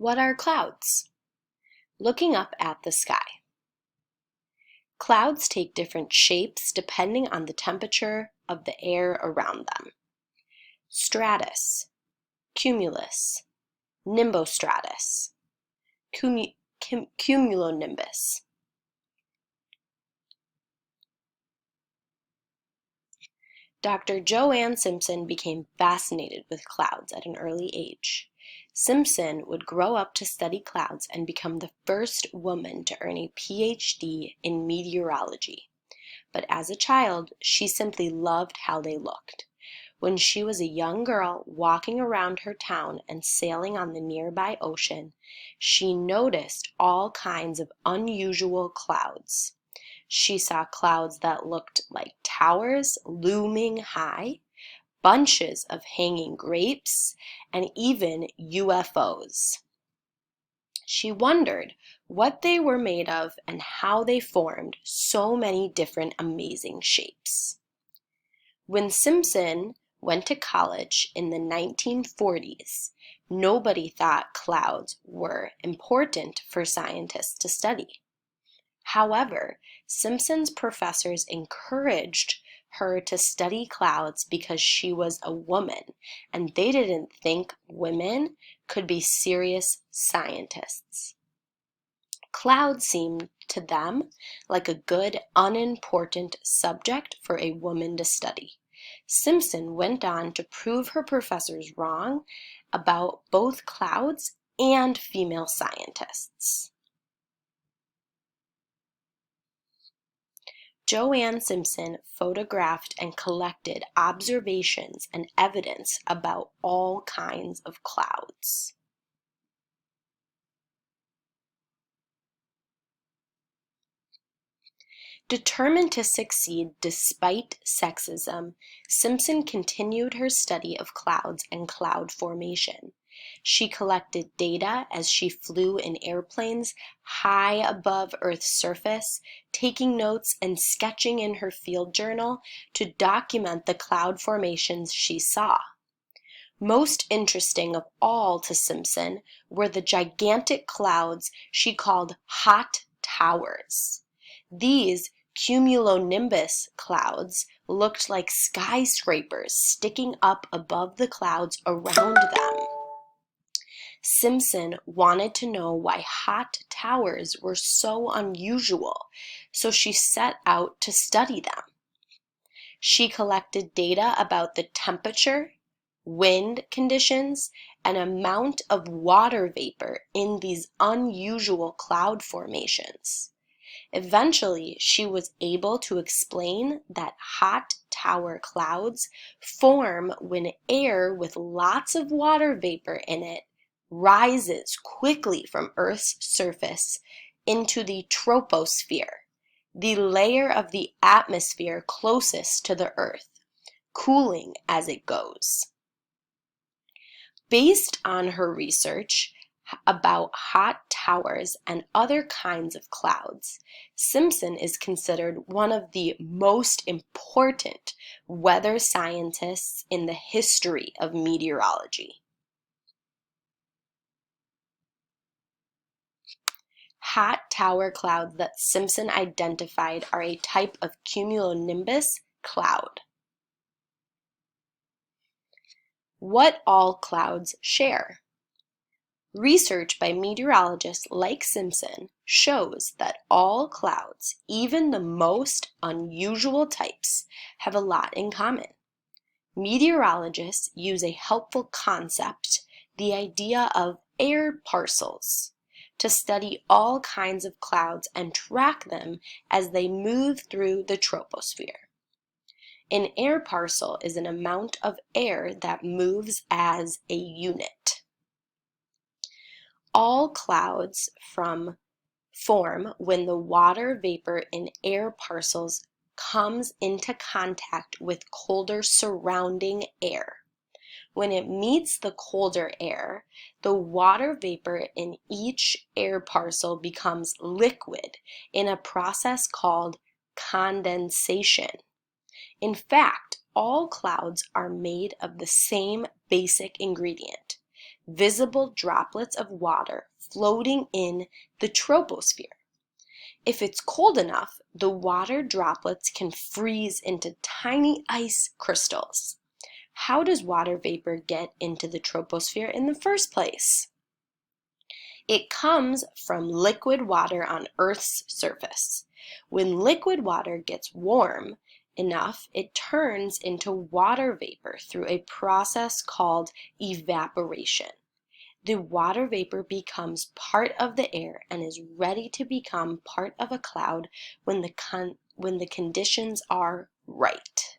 What are clouds? Looking up at the sky. Clouds take different shapes depending on the temperature of the air around them. Stratus, cumulus, nimbostratus, cumulonimbus. Dr. Joanne Simpson became fascinated with clouds at an early age. Simpson would grow up to study clouds and become the first woman to earn a PhD in meteorology. But as a child, she simply loved how they looked. When she was a young girl walking around her town and sailing on the nearby ocean, she noticed all kinds of unusual clouds. She saw clouds that looked like towers looming high, bunches of hanging grapes, and even UFOs. She wondered what they were made of and how they formed so many different amazing shapes. When Simpson went to college in the 1940s, nobody thought clouds were important for scientists to study. However, Simpson's professors encouraged her to study clouds because she was a woman, and they didn't think women could be serious scientists. Clouds seemed to them like a good, unimportant subject for a woman to study. Simpson went on to prove her professors wrong about both clouds and female scientists. Joanne Simpson photographed and collected observations and evidence about all kinds of clouds. Determined to succeed despite sexism, Simpson continued her study of clouds and cloud formation. She collected data as she flew in airplanes high above Earth's surface, taking notes and sketching in her field journal to document the cloud formations she saw. Most interesting of all to Simpson were the gigantic clouds she called hot towers. These cumulonimbus clouds looked like skyscrapers sticking up above the clouds around them. Simpson wanted to know why hot towers were so unusual, so she set out to study them. She collected data about the temperature, wind conditions, and amount of water vapor in these unusual cloud formations. Eventually, she was able to explain that hot tower clouds form when air with lots of water vapor in it rises quickly from Earth's surface into the troposphere, the layer of the atmosphere closest to the Earth, cooling as it goes. Based on her research about hot towers and other kinds of clouds, Simpson is considered one of the most important weather scientists in the history of meteorology. Hot tower clouds that Simpson identified are a type of cumulonimbus cloud. What all clouds share. Research by meteorologists like Simpson shows that all clouds, even the most unusual types, have a lot in common. Meteorologists use a helpful concept, the idea of air parcels, to study all kinds of clouds and track them as they move through the troposphere. An air parcel is an amount of air that moves as a unit. All clouds form when the water vapor in air parcels comes into contact with colder surrounding air. When it meets the colder air, the water vapor in each air parcel becomes liquid in a process called condensation. In fact, all clouds are made of the same basic ingredient. visible droplets of water floating in the troposphere. If it's cold enough, the water droplets can freeze into tiny ice crystals. How does water vapor get into the troposphere in the first place? It comes from liquid water on Earth's surface. When liquid water gets warm enough, it turns into water vapor through a process called evaporation. The water vapor becomes part of the air and is ready to become part of a cloud when the conditions are right.